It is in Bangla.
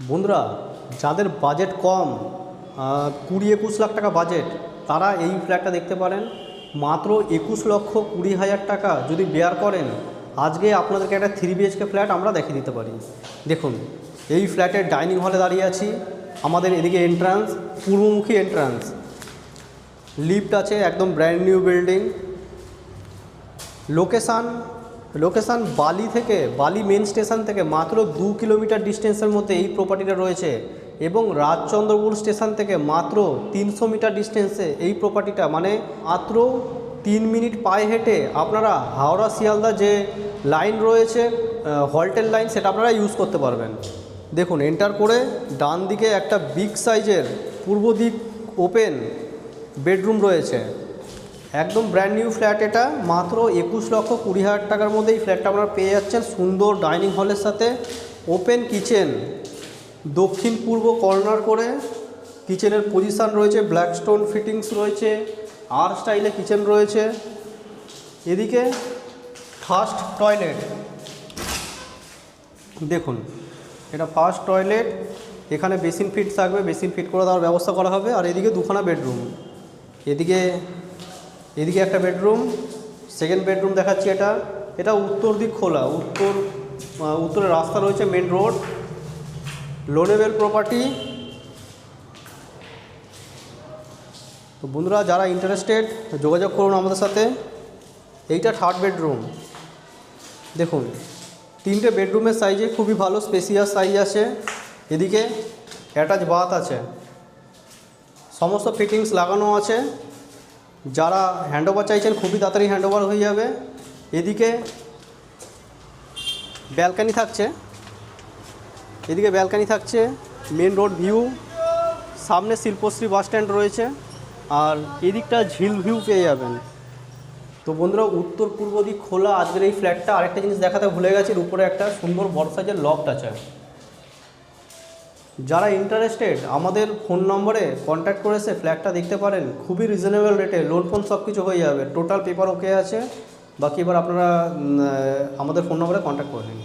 বন্ধুরা, যাদের বাজেট কম 20-21 লাখ টাকা বাজেট, তারা এই ফ্ল্যাটটা দেখতে পারেন। মাত্র 21,20,000 টাকা যদি বেয়ার করেন, আজকে আপনাদেরকে একটা 3 BHK ফ্ল্যাট আমরা দেখিয়ে দিতে পারি। দেখুন, এই ফ্ল্যাটের ডাইনিং হলে দাঁড়িয়ে আছি। আমাদের এদিকে এন্ট্রান্স, পূর্বমুখী এন্ট্রান্স, লিফট আছে, একদম ব্র্যান্ড নিউ বিল্ডিং। লোকেশান বালি মেন স্টেশন থেকে মাত্র 2 কিলোমিটার ডিস্টেন্সের মধ্যে এই প্রপার্টিটা রয়েছে, এবং রাজচন্দ্রপুর স্টেশন থেকে মাত্র 300 মিটার ডিস্টেন্সে এই প্রপার্টিটা, মানে মাত্র 3 মিনিট পায়ে হেঁটে আপনারা হাওড়া শিয়ালদা যে লাইন রয়েছে, হল্টের লাইন, সেটা আপনারা ইউজ করতে পারবেন। দেখুন, এন্টার করে ডান দিকে একটা বিগ সাইজের পূর্ব দিক ওপেন বেডরুম রয়েছে। একদম ব্র্যান্ড নিউ ফ্ল্যাট। এটা মাত্র 21,20,000 টাকার মধ্যে এই ফ্ল্যাটটা আপনারা পেয়ে যাচ্ছেন, সুন্দর ডাইনিং হলের সাথে। ওপেন কিচেন, দক্ষিণ পূর্ব কর্নার করে কিচেনের পজিশান রয়েছে, ব্ল্যাক স্টোন ফিটিংস রয়েছে, আর স্টাইলে কিচেন রয়েছে। এদিকে ফার্স্ট টয়লেট, দেখুন এটা ফার্স্ট টয়লেট। এখানে বেসিন ফিট থাকবে, বেসিন ফিট করে দেওয়ার ব্যবস্থা করা হবে। আর এদিকে দুখানা বেডরুম, এদিকে একটা বেডরুম, সেকেন্ড বেডরুম দেখাচ্ছি। এটা উত্তর দিক খোলা, উত্তরে রাস্তা রয়েছে, মেন রোড, লোনেবেল প্রপার্টি। তো বন্ধুরা, যারা ইন্টারেস্টেড যোগাযোগ করুন আমাদের সাথে। এইটা থার্ড বেডরুম। দেখুন, 3টে বেডরুমের সাইজে খুবই ভালো স্পেসিয়াস সাইজ আছে। এদিকে অ্যাটাচ বাথ আছে, সমস্ত ফিটিংস লাগানো আছে। যারা হ্যান্ডওভার চাইছেন, খুবই তাড়াতাড়ি হ্যান্ডওভার হয়ে যাবে। এদিকে ব্যালকানি থাকছে, মেন রোড ভিউ, সামনে শিল্পশ্রী বাস স্ট্যান্ড রয়েছে, আর এদিকটা ঝিল ভিউ পেয়ে যাবেন। তো বন্ধুরা, উত্তর পূর্ব দিক খোলা আজকের এই ফ্ল্যাটটা। আরেকটা জিনিস দেখাতে ভুলে গেছি, উপরে একটা সুন্দর বড় সাইজের লফট আছে। যারা ইন্টারেস্টেড আমাদের ফোন নম্বরে কন্ট্যাক্ট করেছে ফ্ল্যাটটা দেখতে পারেন। খুবই রিজনেবল রেটে, লোন ফোন সব কিছু হয়ে যাবে, টোটাল পেপার ওকে আছে। বাকি এবার আপনারা আমাদের ফোন নম্বরে কন্ট্যাক্ট করে নিন।